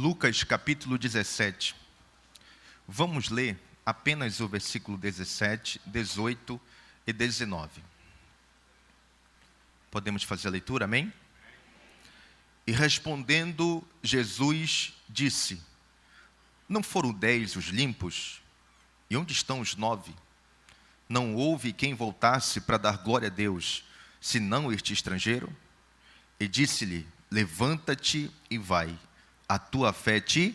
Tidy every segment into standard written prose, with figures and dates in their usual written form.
Lucas capítulo 17. Vamos ler apenas o versículo 17, 18 e 19. Podemos fazer a leitura, amém? E respondendo, Jesus disse: Não foram 10 os limpos? E onde estão os 9? Não houve quem voltasse para dar glória a Deus, senão este estrangeiro? E disse-lhe: Levanta-te e vai. A tua fé te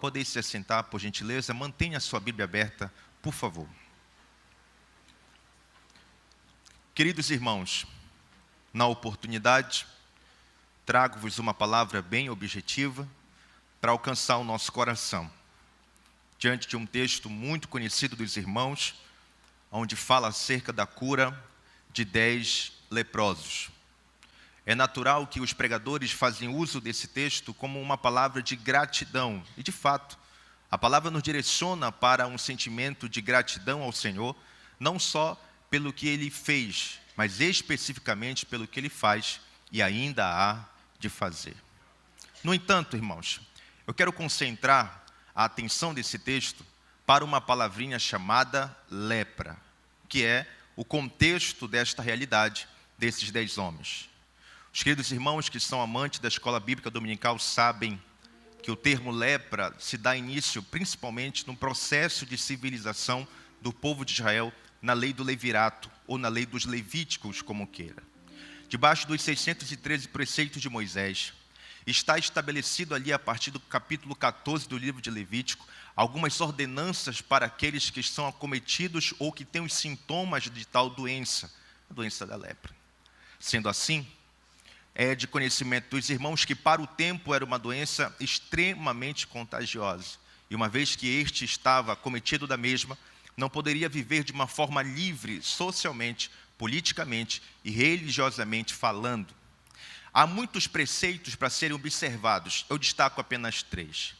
Podeis se assentar, por gentileza. Mantenha a sua Bíblia aberta, por favor. Queridos irmãos, na oportunidade, trago-vos uma palavra bem objetiva para alcançar o nosso coração. Diante de um texto muito conhecido dos irmãos, onde fala acerca da cura de 10 leprosos. É natural que os pregadores fazem uso desse texto como uma palavra de gratidão. E, de fato, a palavra nos direciona para um sentimento de gratidão ao Senhor, não só pelo que Ele fez, mas especificamente pelo que Ele faz e ainda há de fazer. No entanto, irmãos, eu quero concentrar a atenção desse texto para uma palavrinha chamada lepra, que é o contexto desta realidade desses 10 homens. Os queridos irmãos que são amantes da escola bíblica dominical sabem que o termo lepra se dá início principalmente no processo de civilização do povo de Israel na lei do levirato, ou na lei dos levíticos, como queira. Debaixo dos 613 preceitos de Moisés, está estabelecido ali a partir do capítulo 14 do livro de Levítico, algumas ordenanças para aqueles que estão acometidos ou que têm os sintomas de tal doença, a doença da lepra. Sendo assim, é de conhecimento dos irmãos que para o tempo era uma doença extremamente contagiosa. E uma vez que este estava acometido da mesma, não poderia viver de uma forma livre, socialmente, politicamente e religiosamente falando. Há muitos preceitos para serem observados, eu destaco apenas 3.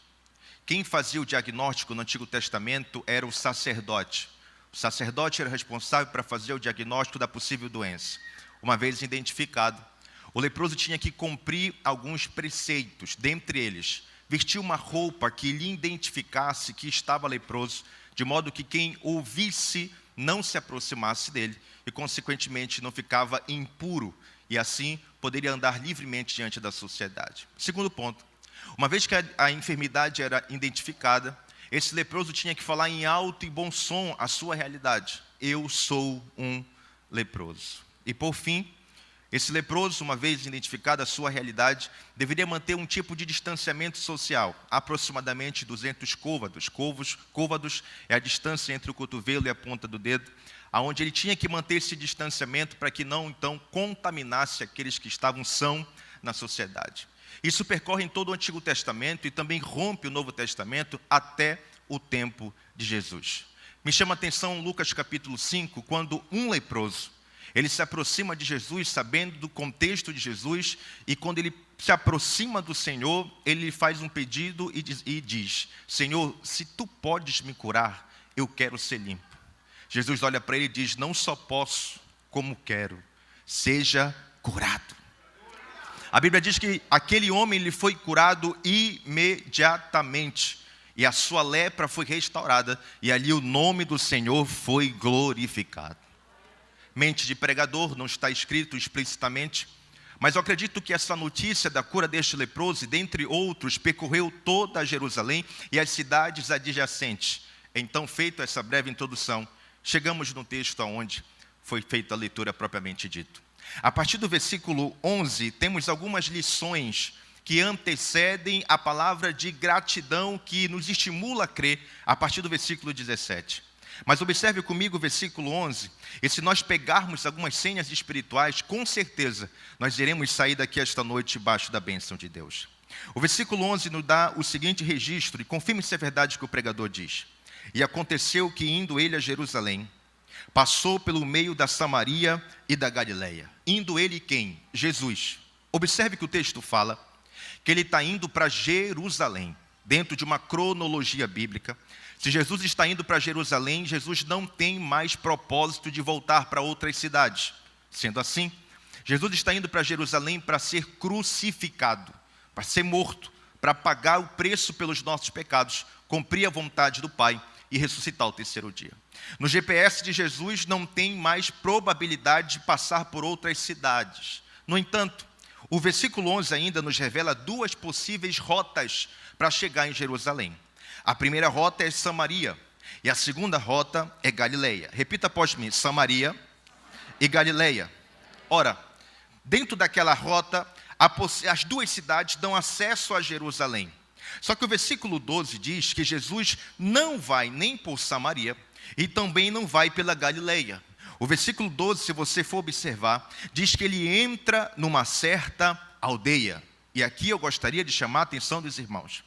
Quem fazia o diagnóstico no Antigo Testamento era o sacerdote. O sacerdote era responsável para fazer o diagnóstico da possível doença. Uma vez identificado, o leproso tinha que cumprir alguns preceitos, dentre eles, vestir uma roupa que lhe identificasse que estava leproso, de modo que quem ouvisse não se aproximasse dele e, consequentemente, não ficava impuro e, assim, poderia andar livremente diante da sociedade. Segundo ponto, uma vez que a enfermidade era identificada, esse leproso tinha que falar em alto e bom som a sua realidade. Eu sou um leproso. E, por fim, esse leproso, uma vez identificada a sua realidade, deveria manter um tipo de distanciamento social, aproximadamente 200 côvados. Côvados é a distância entre o cotovelo e a ponta do dedo, aonde ele tinha que manter esse distanciamento para que não, então, contaminasse aqueles que estavam sãos na sociedade. Isso percorre em todo o Antigo Testamento e também rompe o Novo Testamento até o tempo de Jesus. Me chama a atenção Lucas capítulo 5, quando um leproso, ele se aproxima de Jesus, sabendo do contexto de Jesus, e quando ele se aproxima do Senhor, ele faz um pedido e diz: Senhor, se tu podes me curar, eu quero ser limpo. Jesus olha para ele e diz: não só posso, como quero, seja curado. A Bíblia diz que aquele homem ele foi curado imediatamente, e a sua lepra foi restaurada, e ali o nome do Senhor foi glorificado. Mente de pregador, não está escrito explicitamente, mas eu acredito que essa notícia da cura deste leproso, e dentre outros, percorreu toda Jerusalém e as cidades adjacentes. Então, feita essa breve introdução, chegamos no texto onde foi feita a leitura propriamente dito. A partir do versículo 11, temos algumas lições que antecedem a palavra de gratidão que nos estimula a crer a partir do versículo 17. Mas observe comigo o versículo 11, e se nós pegarmos algumas senhas espirituais, com certeza nós iremos sair daqui esta noite debaixo da bênção de Deus. O versículo 11 nos dá o seguinte registro, e confirme se é verdade o que o pregador diz. E aconteceu que indo ele a Jerusalém, passou pelo meio da Samaria e da Galileia. Indo ele quem? Jesus. Observe que o texto fala que ele está indo para Jerusalém, dentro de uma cronologia bíblica. Se Jesus está indo para Jerusalém, Jesus não tem mais propósito de voltar para outras cidades. Sendo assim, Jesus está indo para Jerusalém para ser crucificado, para ser morto, para pagar o preço pelos nossos pecados, cumprir a vontade do Pai e ressuscitar ao terceiro dia. No GPS de Jesus não tem mais probabilidade de passar por outras cidades. No entanto, o versículo 11 ainda nos revela duas possíveis rotas para chegar em Jerusalém. A primeira rota é Samaria e a segunda rota é Galileia. Repita após mim: Samaria e Galileia. Ora, dentro daquela rota, as duas cidades dão acesso a Jerusalém. Só que o versículo 12 diz que Jesus não vai nem por Samaria e também não vai pela Galileia. O versículo 12, se você for observar, diz que ele entra numa certa aldeia. E aqui eu gostaria de chamar a atenção dos irmãos.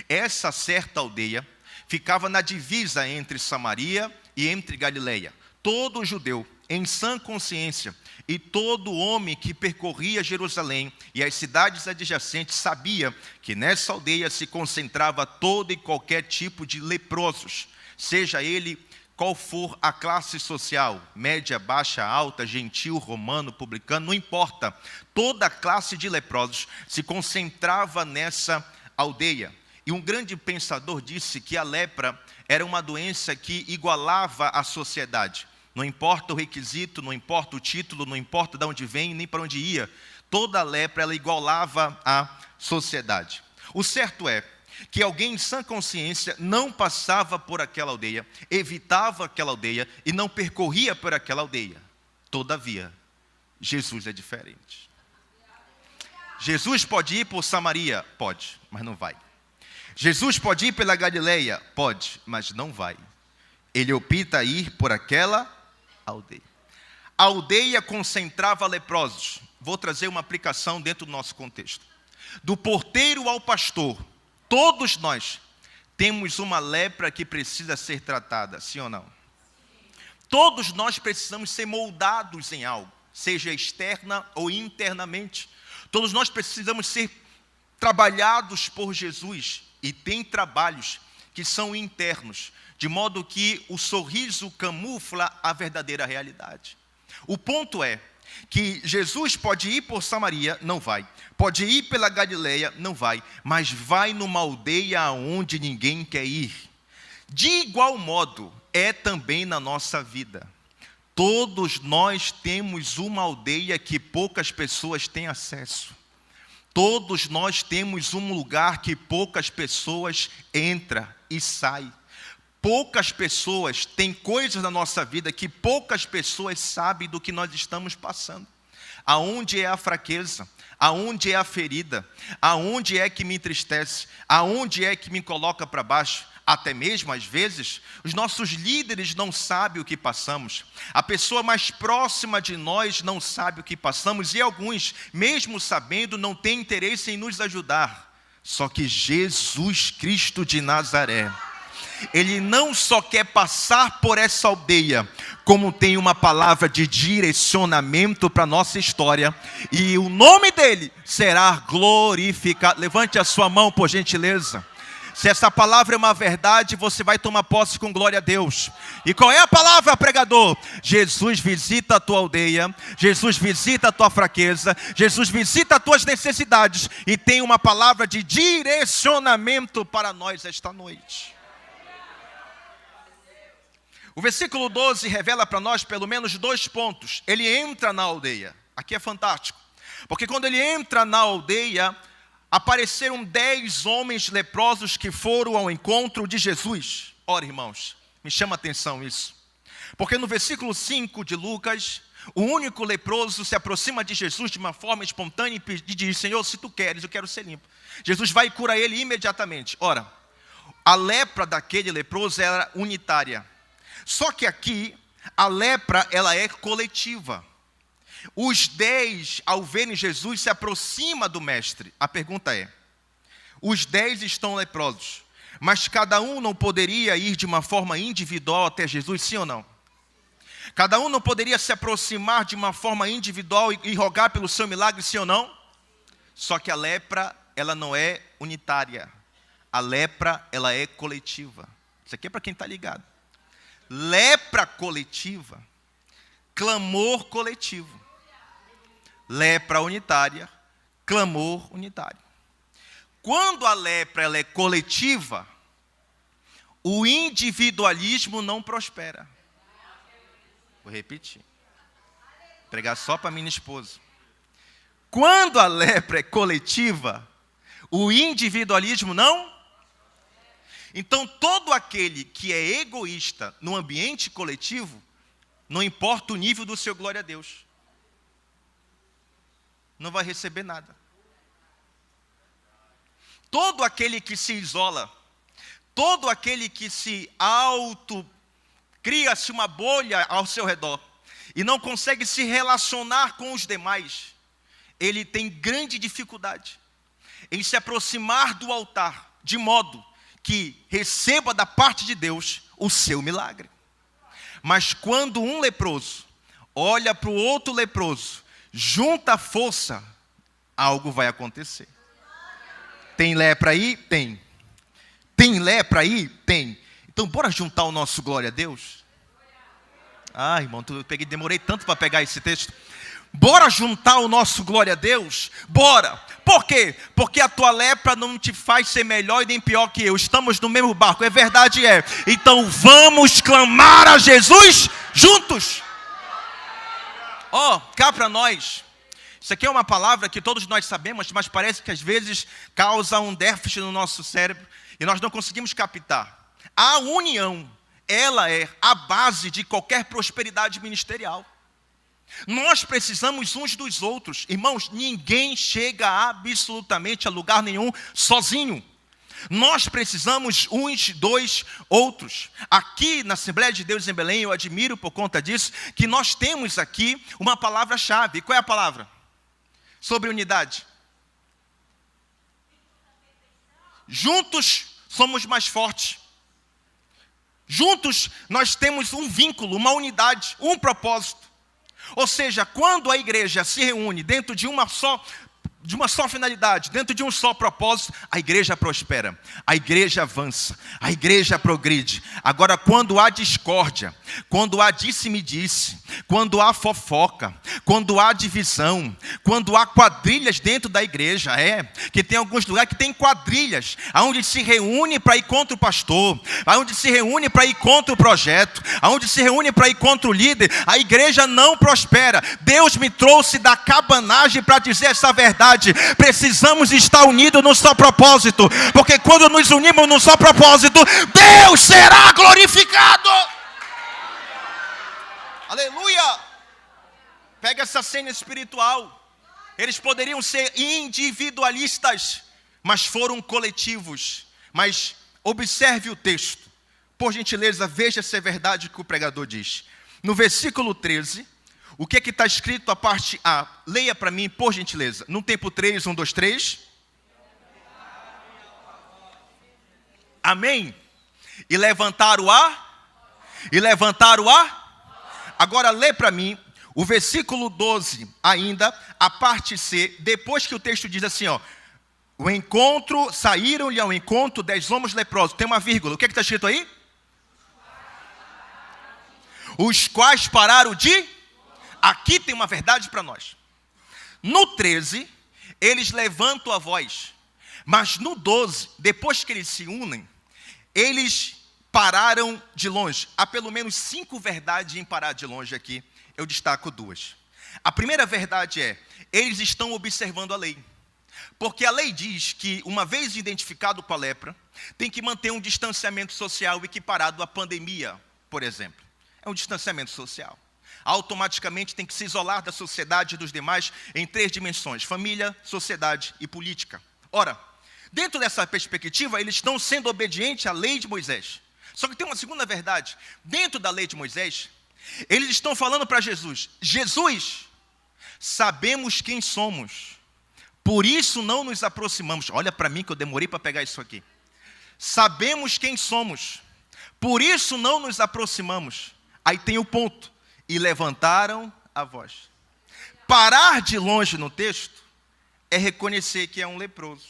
Essa certa aldeia ficava na divisa entre Samaria e entre Galileia. Todo judeu, em sã consciência, e todo homem que percorria Jerusalém e as cidades adjacentes sabia que nessa aldeia se concentrava todo e qualquer tipo de leprosos, seja ele qual for a classe social, média, baixa, alta, gentil, romano, publicano, não importa. Toda a classe de leprosos se concentrava nessa aldeia. E um grande pensador disse que a lepra era uma doença que igualava a sociedade. Não importa o requisito, não importa o título, não importa de onde vem, nem para onde ia. Toda a lepra, ela igualava a sociedade. O certo é que alguém em sã consciência não passava por aquela aldeia, evitava aquela aldeia e não percorria por aquela aldeia. Todavia, Jesus é diferente. Jesus pode ir por Samaria? Pode, mas não vai. Jesus pode ir pela Galileia? Pode, mas não vai. Ele opta ir por aquela aldeia. A aldeia concentrava leprosos. Vou trazer uma aplicação dentro do nosso contexto. Do porteiro ao pastor, todos nós temos uma lepra que precisa ser tratada, sim ou não? Todos nós precisamos ser moldados em algo, seja externa ou internamente. Todos nós precisamos ser trabalhados por Jesus. E tem trabalhos que são internos, de modo que o sorriso camufla a verdadeira realidade. O ponto é que Jesus pode ir por Samaria, não vai. Pode ir pela Galileia, não vai. Mas vai numa aldeia aonde ninguém quer ir. De igual modo, é também na nossa vida. Todos nós temos uma aldeia que poucas pessoas têm acesso. Todos nós temos um lugar que poucas pessoas entram e saem. Poucas pessoas têm coisas na nossa vida que poucas pessoas sabem do que nós estamos passando. Aonde é a fraqueza? Aonde é a ferida? Aonde é que me entristece? Aonde é que me coloca para baixo? Até mesmo, às vezes, os nossos líderes não sabem o que passamos. A pessoa mais próxima de nós não sabe o que passamos. E alguns, mesmo sabendo, não têm interesse em nos ajudar. Só que Jesus Cristo de Nazaré, Ele não só quer passar por essa aldeia, como tem uma palavra de direcionamento para a nossa história. E o nome dEle será glorificado. Levante a sua mão, por gentileza. Se essa palavra é uma verdade, você vai tomar posse com glória a Deus. E qual é a palavra, pregador? Jesus visita a tua aldeia, Jesus visita a tua fraqueza, Jesus visita as tuas necessidades e tem uma palavra de direcionamento para nós esta noite. O versículo 12 revela para nós pelo menos 2 pontos. Ele entra na aldeia. Aqui é fantástico, porque quando ele entra na aldeia, apareceram 10 homens leprosos que foram ao encontro de Jesus. Ora, irmãos, me chama a atenção isso. Porque no versículo 5 de Lucas, o único leproso se aproxima de Jesus de uma forma espontânea e diz: Senhor, se tu queres, eu quero ser limpo. Jesus vai e cura ele imediatamente. Ora, a lepra daquele leproso era unitária. Só que aqui, a lepra, ela é coletiva. Os 10, ao verem Jesus, se aproximam do mestre. A pergunta é: os 10 estão leprosos, mas cada um não poderia ir de uma forma individual até Jesus, sim ou não? Cada um não poderia se aproximar de uma forma individual e rogar pelo seu milagre, sim ou não? Só que a lepra, ela não é unitária. A lepra, ela é coletiva. Isso aqui é para quem está ligado. Lepra coletiva, clamor coletivo. lepra unitária, clamor unitário. Quando a lepra ela é coletiva, o individualismo não prospera. Vou repetir. Vou pregar só para minha esposa. Quando a lepra é coletiva, o individualismo não. Então, todo aquele que é egoísta no ambiente coletivo, não importa o nível do seu glória a Deus, não vai receber nada. Todo aquele que se isola, todo aquele que se cria-se uma bolha ao seu redor e não consegue se relacionar com os demais, ele tem grande dificuldade em se aproximar do altar, de modo que receba da parte de Deus o seu milagre. Mas quando um leproso olha para o outro leproso, junta força, algo vai acontecer. Tem lepra aí? Tem. Tem lepra aí? Tem. Então bora juntar o nosso glória a Deus? Ah, irmão, demorei tanto para pegar esse texto. Bora juntar o nosso glória a Deus? Bora! Por quê? Porque a tua lepra não te faz ser melhor e nem pior que eu. Estamos no mesmo barco, é verdade, é. Então vamos clamar a Jesus juntos. Cá para nós. Isso aqui é uma palavra que todos nós sabemos, mas parece que às vezes causa um déficit no nosso cérebro e nós não conseguimos captar. A união, ela é a base de qualquer prosperidade ministerial. Nós precisamos uns dos outros. Irmãos, ninguém chega absolutamente a lugar nenhum sozinho. Nós precisamos uns dos outros. Aqui na Assembleia de Deus em Belém, eu admiro por conta disso, que nós temos aqui uma palavra-chave. Qual é a palavra? Sobre unidade. Juntos somos mais fortes. Juntos nós temos um vínculo, uma unidade, um propósito. Ou seja, quando a igreja se reúne dentro de uma só finalidade, dentro de um só propósito, a igreja prospera, a igreja avança, a igreja progride. Agora, quando há discórdia, quando há disse-me-disse, quando há fofoca, quando há divisão, quando há quadrilhas dentro da igreja, que tem alguns lugares que tem quadrilhas, onde se reúne para ir contra o pastor, onde se reúne para ir contra o projeto, onde se reúne para ir contra o líder, a igreja não prospera. Deus me trouxe da cabanagem para dizer essa verdade. Precisamos estar unidos num só propósito, porque quando nos unimos num só propósito, Deus será glorificado. Aleluia! Pega essa cena espiritual. Eles poderiam ser individualistas, mas foram coletivos. Mas observe o texto. Por gentileza, veja se é verdade o que o pregador diz. No versículo 13, o que está escrito a parte A? Leia para mim, por gentileza. No tempo 3, 1, 2, 3. Amém? E levantaram a? Agora lê para mim o versículo 12 ainda, a parte C, depois que o texto diz assim, saíram-lhe ao encontro 10 homens leprosos. Tem uma vírgula. O que está escrito aí? Os quais pararam de... Aqui tem uma verdade para nós. No 13, eles levantam a voz. Mas no 12, depois que eles se unem, eles pararam de longe. Há pelo menos 5 verdades em parar de longe aqui. Eu destaco 2. A primeira verdade é, eles estão observando a lei. Porque a lei diz que, uma vez identificado com a lepra, tem que manter um distanciamento social equiparado à pandemia, por exemplo. É um distanciamento social. Automaticamente tem que se isolar da sociedade e dos demais em 3 dimensões: família, sociedade e política. Ora, dentro dessa perspectiva, eles estão sendo obedientes à lei de Moisés. Só que tem uma segunda verdade. Dentro da lei de Moisés, eles estão falando para Jesus: Jesus, sabemos quem somos, por isso não nos aproximamos. Olha para mim que eu demorei para pegar isso aqui. Sabemos quem somos, por isso não nos aproximamos. Aí tem o ponto. E levantaram a voz. Parar de longe no texto é reconhecer que é um leproso.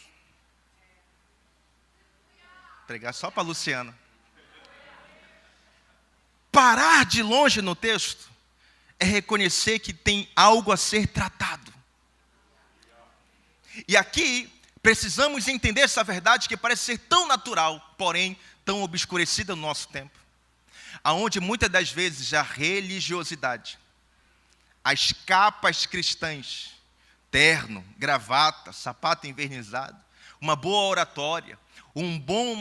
Pregar só para a Luciana. Parar de longe no texto é reconhecer que tem algo a ser tratado. E aqui precisamos entender essa verdade que parece ser tão natural, porém tão obscurecida no nosso tempo. Aonde muitas das vezes a religiosidade, as capas cristãs, terno, gravata, sapato envernizado, uma boa oratória, um bom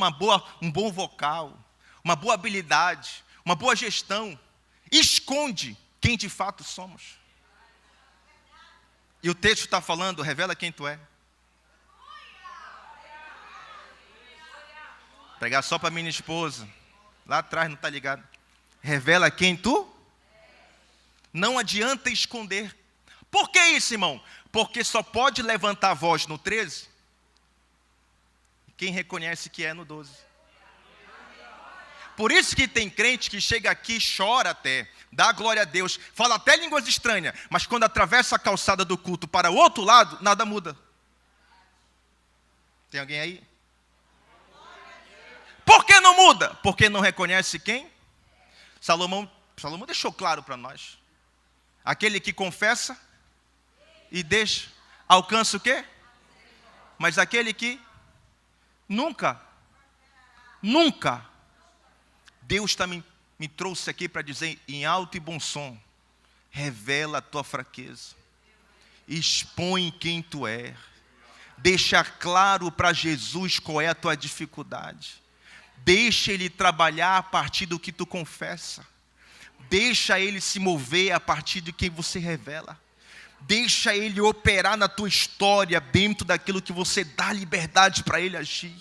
vocal, uma boa habilidade, uma boa gestão, esconde quem de fato somos. E o texto está falando, revela quem tu é. Pregar só para minha esposa, lá atrás não está ligado. Revela quem tu. Não adianta esconder. Por que isso, irmão? Porque só pode levantar a voz no 13 quem reconhece que é no 12. Por isso que tem crente que chega aqui e chora até, dá glória a Deus, fala até línguas estranhas, mas quando atravessa a calçada do culto para o outro lado, nada muda. Tem alguém aí? Por que não muda? Porque não reconhece quem? Salomão deixou claro para nós. Aquele que confessa e deixa, alcança o quê? Mas aquele que nunca, Deus me trouxe aqui para dizer em alto e bom som, revela a tua fraqueza, expõe quem tu é, deixa claro para Jesus qual é a tua dificuldade, deixa Ele trabalhar a partir do que tu confessa, deixa Ele se mover a partir de quem você revela, deixa Ele operar na tua história dentro daquilo que você dá liberdade para Ele agir.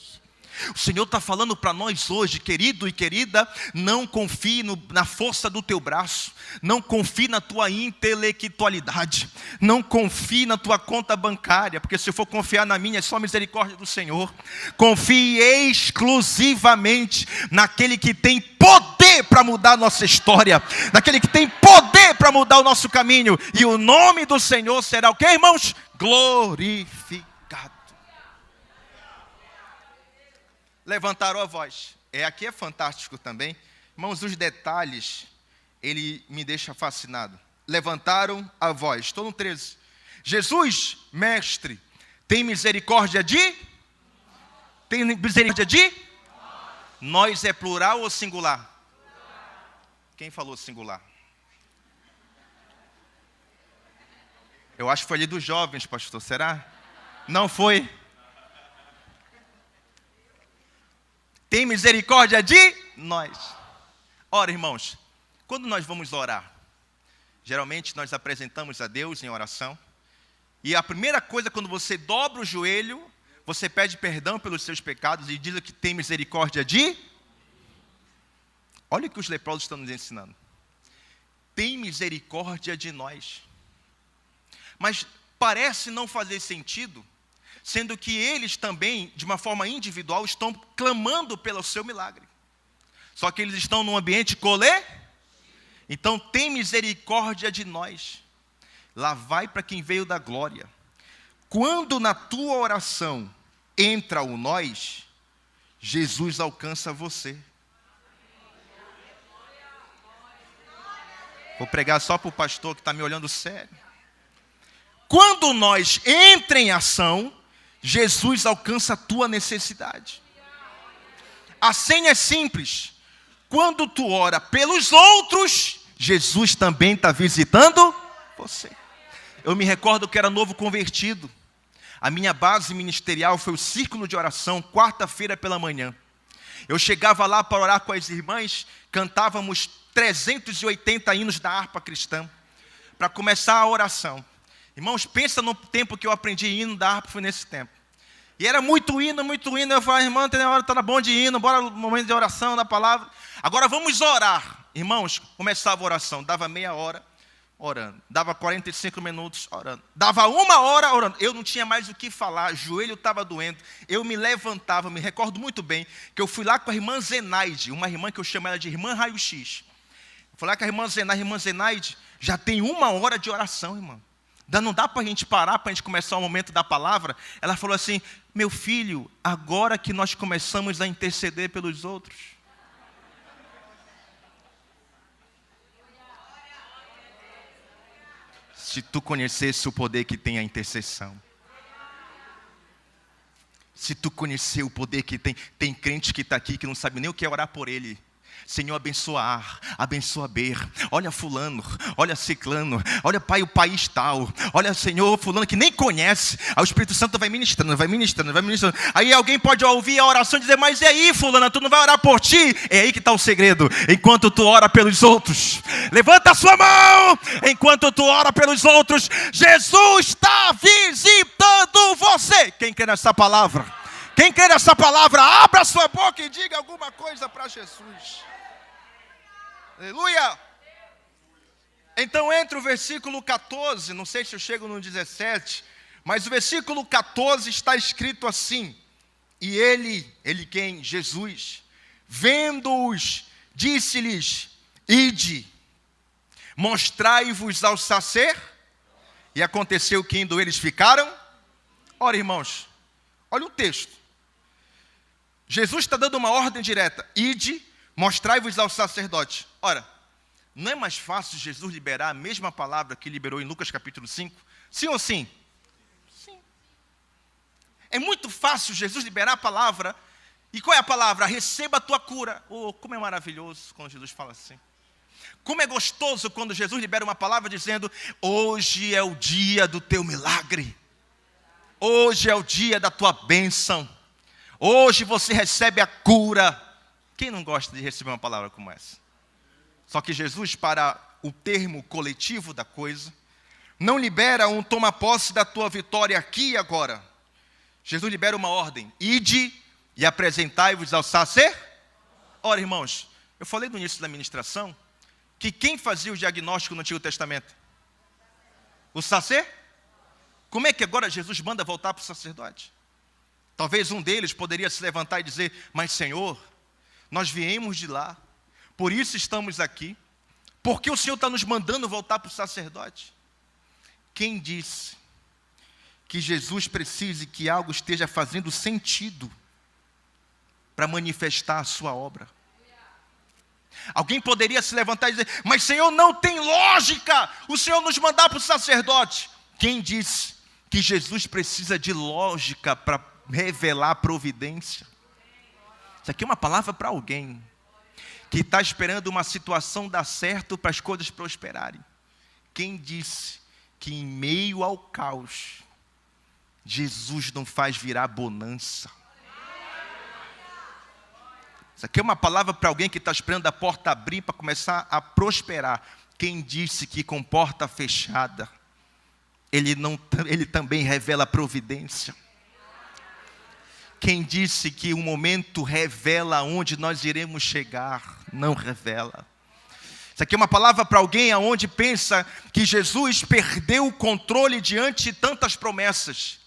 O Senhor está falando para nós hoje, querido e querida, não confie na força do teu braço, não confie na tua intelectualidade, não confie na tua conta bancária, porque se eu for confiar na minha é só misericórdia do Senhor. Confie exclusivamente naquele que tem poder para mudar a nossa história, naquele que tem poder para mudar o nosso caminho, e o nome do Senhor será o que, irmãos? Glorificado. Levantaram a voz. Aqui é fantástico também. Irmãos, os detalhes, ele me deixa fascinado. Levantaram a voz. Estou no 13. Jesus, mestre, tem misericórdia de? Tem misericórdia de? Nós é plural ou singular? Quem falou singular? Eu acho que foi ali dos jovens, pastor. Será? Não foi? Tem misericórdia de nós. Ora, irmãos, quando nós vamos orar, geralmente nós apresentamos a Deus em oração, e a primeira coisa, quando você dobra o joelho, você pede perdão pelos seus pecados e diz que tem misericórdia de? Olha o que os leprosos estão nos ensinando. Tem misericórdia de nós. Mas parece não fazer sentido, sendo que eles também, de uma forma individual, estão clamando pelo seu milagre. Só que eles estão num ambiente coletivo. Então tem misericórdia de nós. Lá vai para quem veio da glória. Quando na tua oração entra o nós, Jesus alcança você. Vou pregar só para o pastor que está me olhando sério. Quando nós entra em ação, Jesus alcança a tua necessidade. A senha é simples. Quando tu ora pelos outros, Jesus também está visitando você. Eu me recordo que era novo convertido. A minha base ministerial foi o círculo de oração, quarta-feira pela manhã. Eu chegava lá para orar com as irmãs, cantávamos 380 hinos da harpa cristã, para começar a oração. Irmãos, pensa no tempo que eu aprendi hino da harpa, foi nesse tempo. E era muito hino. Eu falava, irmão, tem hora, está bom de hino, bora no momento de oração, da palavra. Agora vamos orar. Irmãos, começava a oração, dava meia hora orando. Dava 45 minutos orando. Dava 1 hora orando. Eu não tinha mais o que falar, o joelho estava doendo. Eu me levantava, me recordo muito bem, que eu fui lá com a irmã Zenaide, uma irmã que eu chamo ela de irmã Raio-X. Fui lá com a irmã Zenaide, já tem 1 hora de oração, irmão. Não dá para a gente parar, para a gente começar o momento da palavra. Ela falou assim, meu filho, agora que nós começamos a interceder pelos outros. Se tu conhecesse o poder que tem a intercessão. Se tu conhecer o poder que tem crente que está aqui que não sabe nem o que é orar por ele. Senhor, abençoa A, abençoa B, olha fulano, olha ciclano, olha pai, o país tal, olha Senhor, fulano que nem conhece. Aí o Espírito Santo vai ministrando, vai ministrando, vai ministrando. Aí alguém pode ouvir a oração e dizer, mas e aí fulano, tu não vai orar por ti? É aí que está o segredo, enquanto tu ora pelos outros. Levanta a sua mão, enquanto tu ora pelos outros, Jesus está visitando você. Quem quer nessa palavra? Quem quer essa palavra, abra sua boca e diga alguma coisa para Jesus. Aleluia. Então entre o versículo 14, não sei se eu chego no 17, mas o versículo 14 está escrito assim. E ele quem? Jesus, vendo-os, disse-lhes, ide, mostrai-vos ao sacerdote. E aconteceu que indo eles ficaram. Ora irmãos, olha o texto. Jesus está dando uma ordem direta. Ide, mostrai-vos ao sacerdote. Ora, não é mais fácil Jesus liberar a mesma palavra que liberou em Lucas capítulo 5? Sim ou sim? Sim. É muito fácil Jesus liberar a palavra. E qual é a palavra? Receba a tua cura. Oh, como é maravilhoso quando Jesus fala assim. Como é gostoso quando Jesus libera uma palavra dizendo, hoje é o dia do teu milagre. Hoje é o dia da tua bênção. Hoje você recebe a cura. Quem não gosta de receber uma palavra como essa? Só que Jesus, para o termo coletivo da coisa, não libera um toma posse da tua vitória aqui e agora. Jesus libera uma ordem. Ide e apresentai-vos ao sacerdote. Ora, irmãos, eu falei no início da ministração que quem fazia o diagnóstico no Antigo Testamento? O sacerdote? Como é que agora Jesus manda voltar para o sacerdote? Talvez um deles poderia se levantar e dizer, mas Senhor, nós viemos de lá, por isso estamos aqui, porque o Senhor está nos mandando voltar para o sacerdote? Quem disse que Jesus precise que algo esteja fazendo sentido para manifestar a sua obra? Alguém poderia se levantar e dizer, mas Senhor, não tem lógica o Senhor nos mandar para o sacerdote? Quem disse que Jesus precisa de lógica para revelar a providência? Isso aqui é uma palavra para alguém que está esperando uma situação dar certo para as coisas prosperarem. Quem disse que em meio ao caos, Jesus não faz virar bonança? Isso aqui é uma palavra para alguém que está esperando a porta abrir para começar a prosperar. Quem disse que com porta fechada, ele também revela a providência? Quem disse que o momento revela onde nós iremos chegar, não revela. Isso aqui é uma palavra para alguém aonde pensa que Jesus perdeu o controle diante de tantas promessas.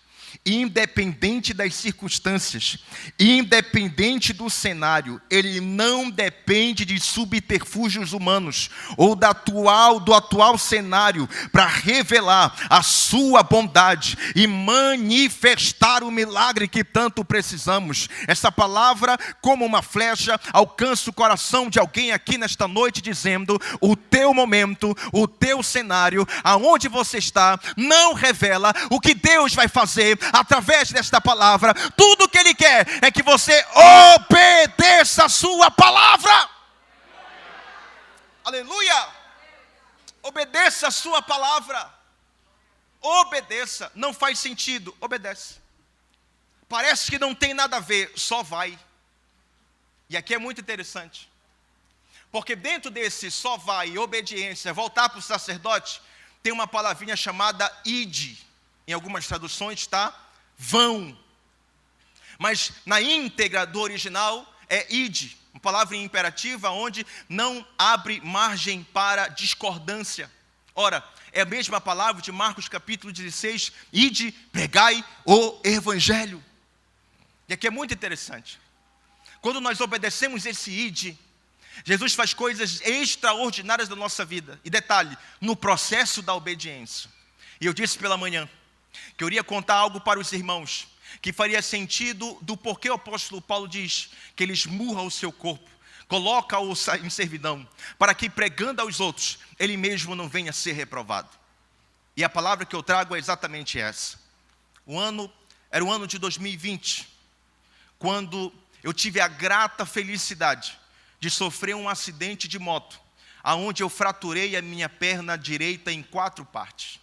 Independente das circunstâncias, independente do cenário, ele não depende de subterfúgios humanos ou do atual cenário para revelar a sua bondade e manifestar o milagre que tanto precisamos. Essa palavra, como uma flecha, alcança o coração de alguém aqui nesta noite dizendo, o teu momento, o teu cenário, aonde você está, não revela o que Deus vai fazer através desta palavra. Tudo que Ele quer é que você obedeça a sua palavra. Aleluia! Obedeça a sua palavra. Obedeça. Não faz sentido, obedece. Parece que não tem nada a ver, só vai. E aqui é muito interessante, porque dentro desse só vai e obediência, voltar para o sacerdote, tem uma palavrinha chamada ide. Em algumas traduções está vão. Mas na íntegra do original é ide. Uma palavra imperativa onde não abre margem para discordância. Ora, é a mesma palavra de Marcos capítulo 16. Ide, pregai o evangelho. E aqui é muito interessante. Quando nós obedecemos esse ide, Jesus faz coisas extraordinárias da nossa vida. E detalhe, no processo da obediência. E eu disse pela manhã que eu iria contar algo para os irmãos que faria sentido do porquê o apóstolo Paulo diz que ele esmurra o seu corpo, coloca-o em servidão, para que pregando aos outros, ele mesmo não venha a ser reprovado. E a palavra que eu trago é exatamente essa. Era o ano de 2020, quando eu tive a grata felicidade de sofrer um acidente de moto, aonde eu fraturei a minha perna direita em 4 partes.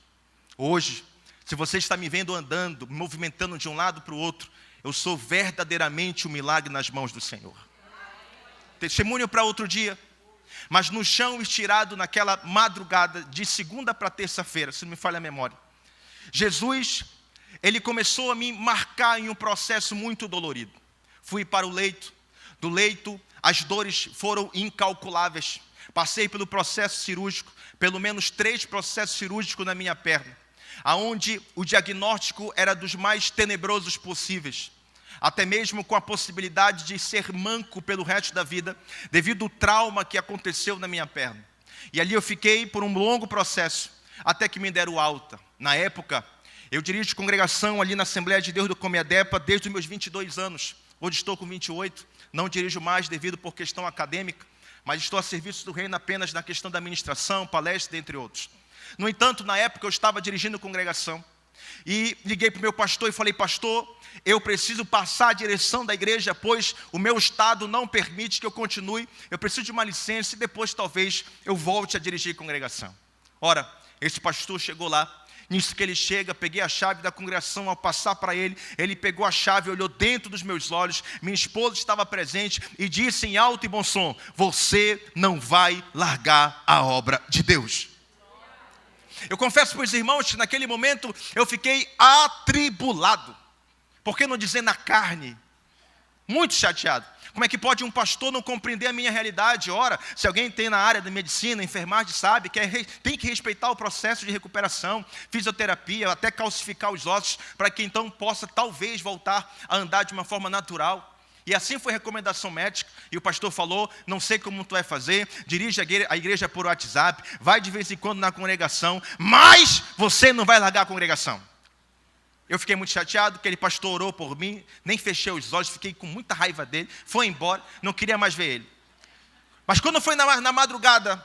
Hoje, se você está me vendo andando, movimentando de um lado para o outro, eu sou verdadeiramente um milagre nas mãos do Senhor. Testemunho para outro dia, mas no chão estirado naquela madrugada de segunda para terça-feira, se não me falha a memória, Jesus, ele começou a me marcar em um processo muito dolorido. Fui para o leito, do leito as dores foram incalculáveis. Passei pelo processo cirúrgico, pelo menos 3 processos cirúrgicos na minha perna, aonde o diagnóstico era dos mais tenebrosos possíveis, até mesmo com a possibilidade de ser manco pelo resto da vida, devido ao trauma que aconteceu na minha perna. E ali eu fiquei por um longo processo, até que me deram alta. Na época, eu dirijo congregação ali na Assembleia de Deus do Comiadepa desde os meus 22 anos. Hoje estou com 28, não dirijo mais devido por questão acadêmica, mas estou a serviço do reino apenas na questão da administração, palestra, entre outros. No entanto, na época eu estava dirigindo congregação e liguei para o meu pastor e falei: pastor, eu preciso passar a direção da igreja, pois o meu estado não permite que eu continue, eu preciso de uma licença e depois talvez eu volte a dirigir congregação. Ora, esse pastor chegou lá. Nisso que ele chega, peguei a chave da congregação, ao passar para ele, ele pegou a chave, olhou dentro dos meus olhos, minha esposa estava presente e disse em alto e bom som: você não vai largar a obra de Deus. Eu confesso para os irmãos que naquele momento eu fiquei atribulado, por que não dizer na carne, muito chateado. Como é que pode um pastor não compreender a minha realidade? Ora, se alguém tem na área da medicina, enfermagem, sabe que tem que respeitar o processo de recuperação, fisioterapia, até calcificar os ossos, para que então possa talvez voltar a andar de uma forma natural. E assim foi a recomendação médica, e o pastor falou: não sei como tu vai fazer, dirige a igreja por WhatsApp, vai de vez em quando na congregação, mas você não vai largar a congregação. Eu fiquei muito chateado, aquele pastor orou por mim, nem fechei os olhos, fiquei com muita raiva dele, foi embora, não queria mais ver ele. Mas quando foi na madrugada,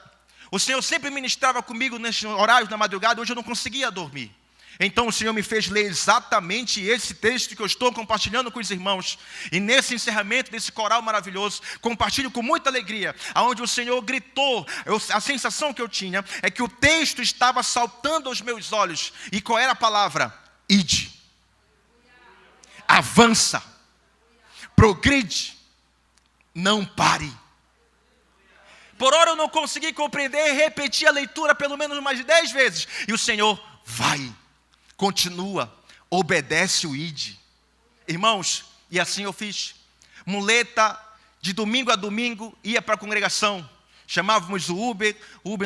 o Senhor sempre ministrava comigo nesses horários da madrugada, hoje eu não conseguia dormir. Então o Senhor me fez ler exatamente esse texto que eu estou compartilhando com os irmãos. E nesse encerramento desse coral maravilhoso, compartilho com muita alegria, aonde o Senhor gritou, a sensação que eu tinha é que o texto estava saltando aos meus olhos. E qual era a palavra? Ide. Avança, progride, não pare. Por hora eu não consegui compreender e repeti a leitura pelo menos umas 10 vezes. E o Senhor: vai, continua, obedece o ide. Irmãos, e assim eu fiz. Muleta, de domingo a domingo, ia para a congregação. Chamávamos o Uber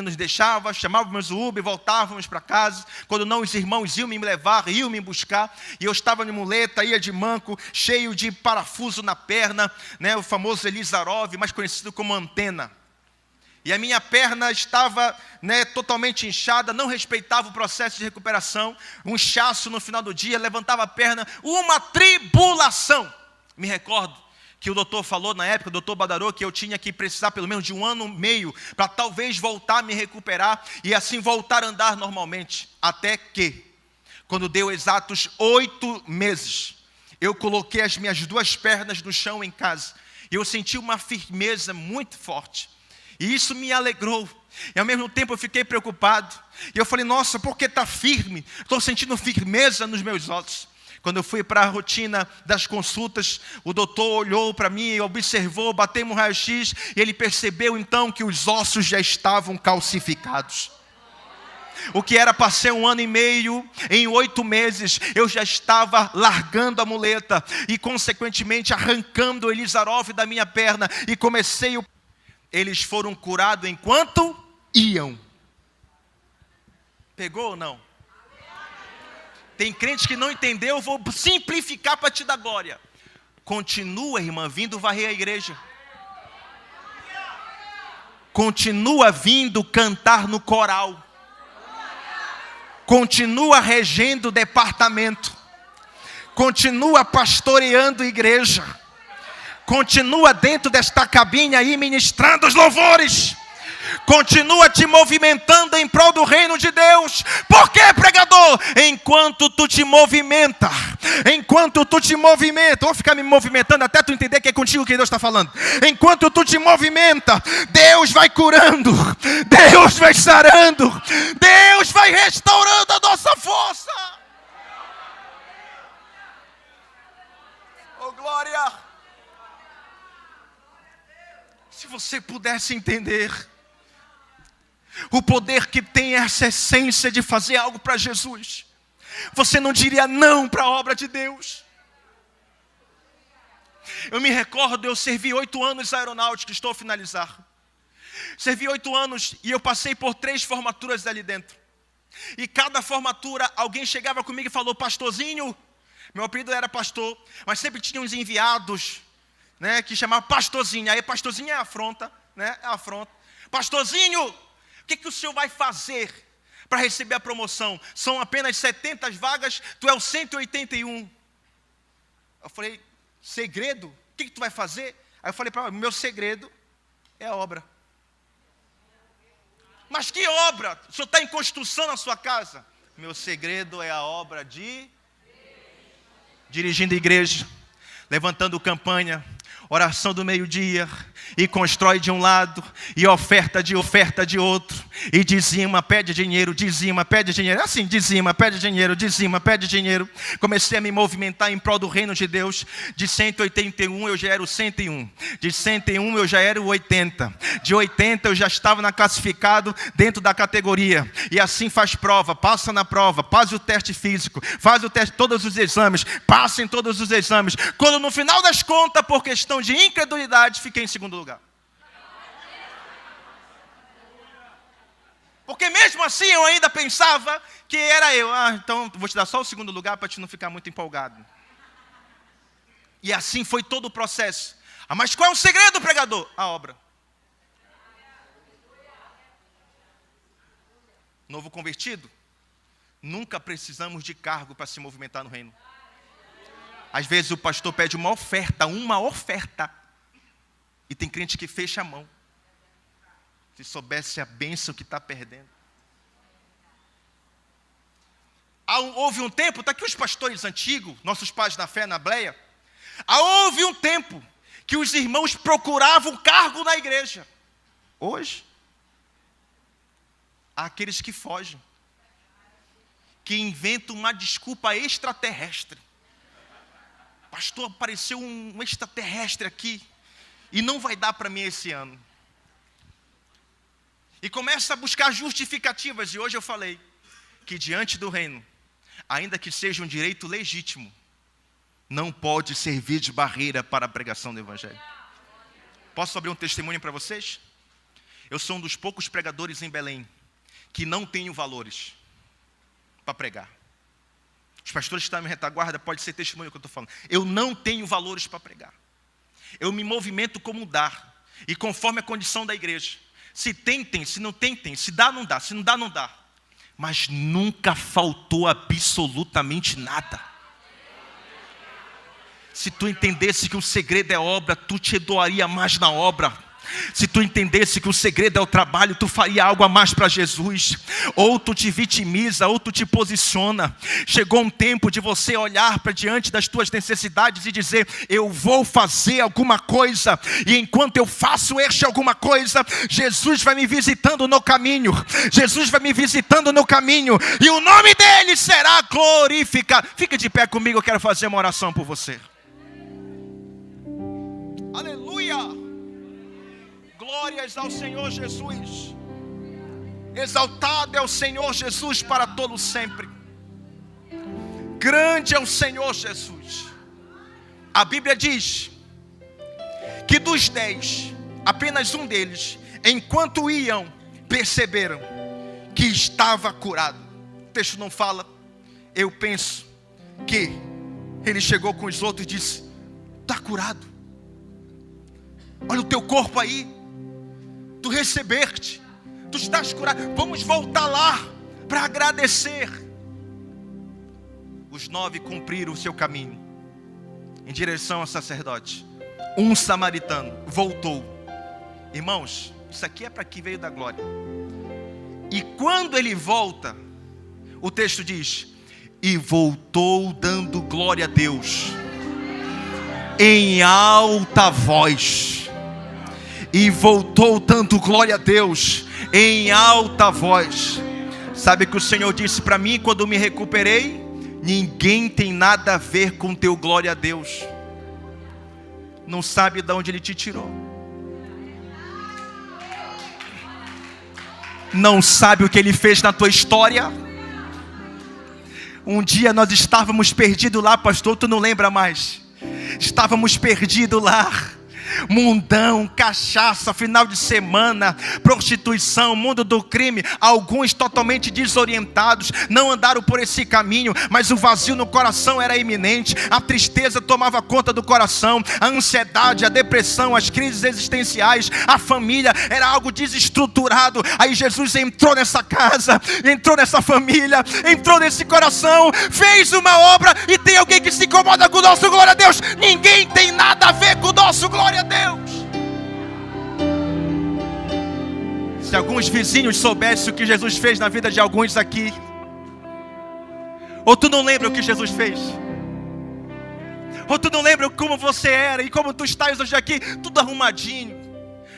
nos deixava, chamávamos o Uber, voltávamos para casa. Quando não, os irmãos iam me levar, iam me buscar. E eu estava de muleta, ia de manco, cheio de parafuso na perna, né, o famoso Elizarov, mais conhecido como antena. E a minha perna estava, né, totalmente inchada, não respeitava o processo de recuperação. Um inchaço no final do dia, levantava a perna, uma tribulação. Me recordo que o doutor falou na época, o doutor Badarô, que eu tinha que precisar pelo menos de 1 ano e meio para talvez voltar a me recuperar e assim voltar a andar normalmente. Até que, quando deu exatos 8 meses, eu coloquei as minhas 2 pernas no chão em casa e eu senti uma firmeza muito forte. E isso me alegrou. E ao mesmo tempo eu fiquei preocupado. E eu falei: nossa, por que está firme? Estou sentindo firmeza nos meus ossos. Quando eu fui para a rotina das consultas, o doutor olhou para mim, observou, bateu um raio-x, e ele percebeu então que os ossos já estavam calcificados. O que era para ser 1 ano e meio, em 8 meses, eu já estava largando a muleta e consequentemente arrancando o Elizarov da minha perna e comecei Eles foram curados enquanto iam. Pegou ou não? Tem crente que não entendeu, eu vou simplificar para te dar glória. Continua, irmã, vindo varrer a igreja. Continua vindo cantar no coral. Continua regendo o departamento. Continua pastoreando a igreja. Continua dentro desta cabine aí ministrando os louvores. Continua te movimentando em prol do reino de Deus. Por quê, pregador? Enquanto tu te movimenta, enquanto tu te movimenta, vou ficar me movimentando até tu entender que é contigo que Deus está falando. Enquanto tu te movimenta, Deus vai curando, Deus vai sarando, Deus vai restaurando a nossa força. Oh, glória! Se você pudesse entender o poder que tem essa essência de fazer algo para Jesus, você não diria não para a obra de Deus. Eu me recordo, eu servi 8 anos na aeronáutica, estou a finalizar. Servi 8 anos e eu passei por 3 formaturas ali dentro. E cada formatura, alguém chegava comigo e falou: pastorzinho, meu apelido era pastor, mas sempre tinha uns enviados, né, que chamavam pastorzinho. Aí pastorzinho é afronta, né, é afronta. Pastorzinho, o que o senhor vai fazer para receber a promoção? São apenas 70 vagas, tu é o 181. Eu falei: segredo? O que tu vai fazer? Aí eu falei para ele: meu segredo é a obra. Mas que obra? O senhor está em construção na sua casa? Meu segredo é a obra de dirigindo igreja, levantando campanha, oração do meio-dia, e constrói de um lado, e oferta de outro, e dizima, pede dinheiro, assim, dizima, pede dinheiro. Comecei a me movimentar em prol do reino de Deus. De 181 eu já era o 101, de 101 eu já era o 80, de 80 eu já estava classificado dentro da categoria. E assim faz prova, passa na prova, faz o teste físico, faz o teste, todos os exames, passa em todos os exames. Quando no final das contas, por questão de incredulidade, fiquei em segundo lugar. Porque mesmo assim eu ainda pensava que era eu. Então vou te dar só o segundo lugar para te não ficar muito empolgado. E assim foi todo o processo. Mas qual é o segredo, pregador? A obra. Novo convertido, nunca precisamos de cargo para se movimentar no reino. Às vezes o pastor pede uma oferta, e tem crente que fecha a mão. Se soubesse a bênção que está perdendo. Houve um tempo, está aqui os pastores antigos, nossos pais na fé, na bleia. Houve um tempo que os irmãos procuravam cargo na igreja. Hoje, há aqueles que fogem, que inventam uma desculpa extraterrestre. Pastor, apareceu um extraterrestre aqui, e não vai dar para mim esse ano. E começa a buscar justificativas. E hoje eu falei que diante do reino, ainda que seja um direito legítimo, não pode servir de barreira para a pregação do evangelho. Posso abrir um testemunho para vocês? Eu sou um dos poucos pregadores em Belém que não tenho valores para pregar. Os pastores que estão em retaguarda podem ser testemunho do que eu estou falando. Eu não tenho valores para pregar. Eu me movimento como dar, e conforme a condição da igreja. Se tem, se não tem, se dá, não dá, se não dá, não dá. Mas nunca faltou absolutamente nada. Se tu entendesse que o segredo é obra, tu te doaria mais na obra. Se tu entendesse que o segredo é o trabalho, tu faria algo a mais para Jesus. Ou tu te vitimiza, ou tu te posiciona. Chegou um tempo de você olhar para diante das tuas necessidades e dizer: eu vou fazer alguma coisa. E enquanto eu faço alguma coisa, Jesus vai me visitando no caminho. Jesus vai me visitando no caminho. E o nome dele será glorificado. Fica de pé comigo, eu quero fazer uma oração por você. Aleluia! Glórias ao Senhor Jesus. Exaltado é o Senhor Jesus para todo sempre. Grande é o Senhor Jesus. A Bíblia diz que dos 10, apenas um deles, enquanto iam, perceberam que estava curado. O texto não fala. Eu penso que ele chegou com os outros e disse: está curado. Olha o teu corpo aí. Tu recebeste, tu estás curado. Vamos voltar lá para agradecer. Os 9 cumpriram o seu caminho em direção ao sacerdote. Um samaritano voltou. Irmãos, isso aqui é para quem veio da glória. E quando ele volta, o texto diz: e voltou dando glória a Deus em alta voz. E voltou dando glória a Deus em alta voz. Sabe o que o Senhor disse para mim quando me recuperei? Ninguém tem nada a ver com teu glória a Deus. Não sabe de onde Ele te tirou. Não sabe o que Ele fez na tua história. Um dia nós estávamos perdidos lá, pastor, tu não lembra mais? Estávamos perdidos lá. Mundão, cachaça, final de semana, prostituição, mundo do crime. Alguns totalmente desorientados, não andaram por esse caminho, mas o vazio no coração era iminente. A tristeza tomava conta do coração, a ansiedade, a depressão, as crises existenciais, a família era algo desestruturado. Aí Jesus entrou nessa casa, entrou nessa família, entrou nesse coração, fez uma obra. E tem alguém que se incomoda com o nosso glória a Deus? Ninguém tem nada a ver com o nosso glória a Deus. Se alguns vizinhos soubessem o que Jesus fez na vida de alguns aqui, ou tu não lembra o que Jesus fez, ou tu não lembra como você era e como tu estás hoje aqui, tudo arrumadinho,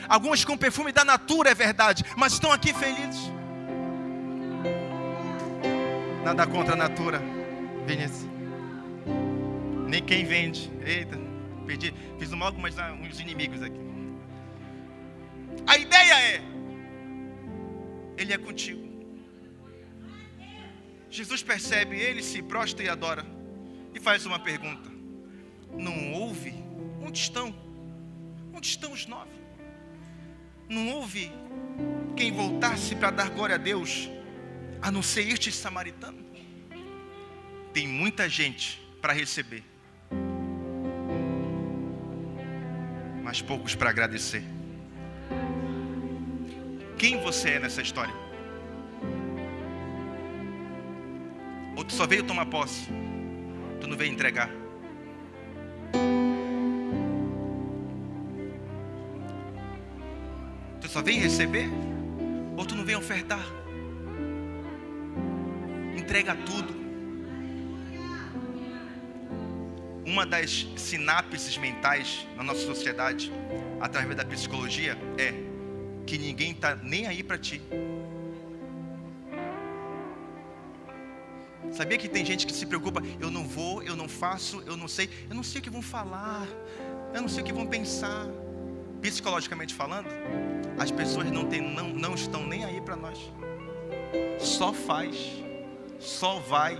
alguns com perfume da Natura, é verdade, mas estão aqui felizes. Nada contra a Natura, Vinícius, nem quem vende. Eita, perdi, fiz mal com uns inimigos aqui. A ideia é: Ele é contigo. Jesus percebe, Ele se prostra e adora, e faz uma pergunta: não houve? Onde estão? Onde estão os 9? Não houve quem voltasse para dar glória a Deus, a não ser este samaritano? Tem muita gente para receber, mas poucos para agradecer. Quem você é nessa história? Ou tu só veio tomar posse, tu não veio entregar? Tu só veio receber? Ou tu não veio ofertar? Entrega tudo. Uma das sinapses mentais na nossa sociedade, através da psicologia, é que ninguém está nem aí para ti. Sabia que tem gente que se preocupa? Eu não vou, eu não faço, eu não sei o que vão falar, eu não sei o que vão pensar. Psicologicamente falando, as pessoas não estão nem aí para nós. Só faz, só vai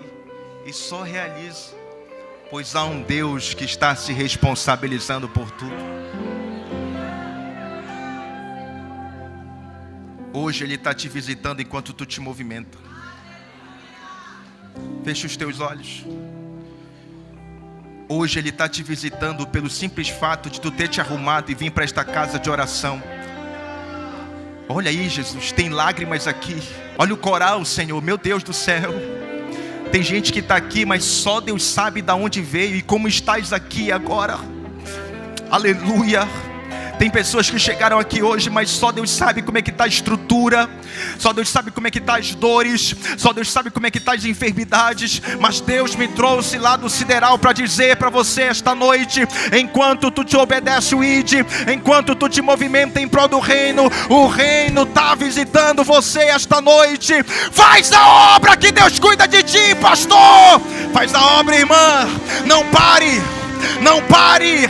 e só realiza, pois há um Deus que está se responsabilizando por tudo. Hoje Ele está te visitando enquanto tu te movimenta. Fecha os teus olhos. Hoje Ele está te visitando pelo simples fato de tu ter te arrumado e vir para esta casa de oração. Olha aí, Jesus, tem lágrimas aqui. Olha o coral, Senhor, meu Deus do céu. Tem gente que está aqui, mas só Deus sabe de onde veio e como estás aqui agora. Aleluia. Tem pessoas que chegaram aqui hoje, mas só Deus sabe como é que está a estrutura, só Deus sabe como é que está as dores, só Deus sabe como é que está as enfermidades. Mas Deus me trouxe lá do sideral para dizer para você esta noite: enquanto tu te obedece o ide, enquanto tu te movimenta em prol do reino, o reino está visitando você esta noite. Faz a obra que Deus cuida de ti, pastor. Faz a obra, irmã. Não pare, não pare,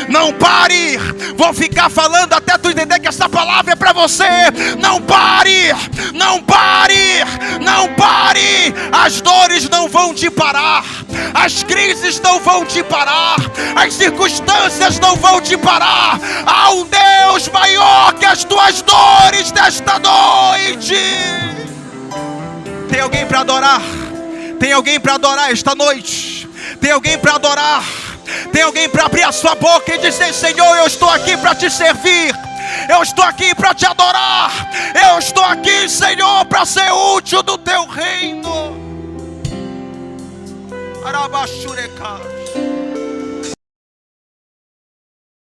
não pare. Vou ficar falando até tu entender que essa palavra é para você. Não pare, não pare, não pare. As dores não vão te parar, as crises não vão te parar, as circunstâncias não vão te parar. Há um Deus maior que as tuas dores desta noite. Tem alguém para adorar? Tem alguém para adorar esta noite? Tem alguém para adorar? Tem alguém para abrir a sua boca e dizer: Senhor, eu estou aqui para te servir, eu estou aqui para te adorar, eu estou aqui, Senhor, para ser útil do teu reino. Arabashureka.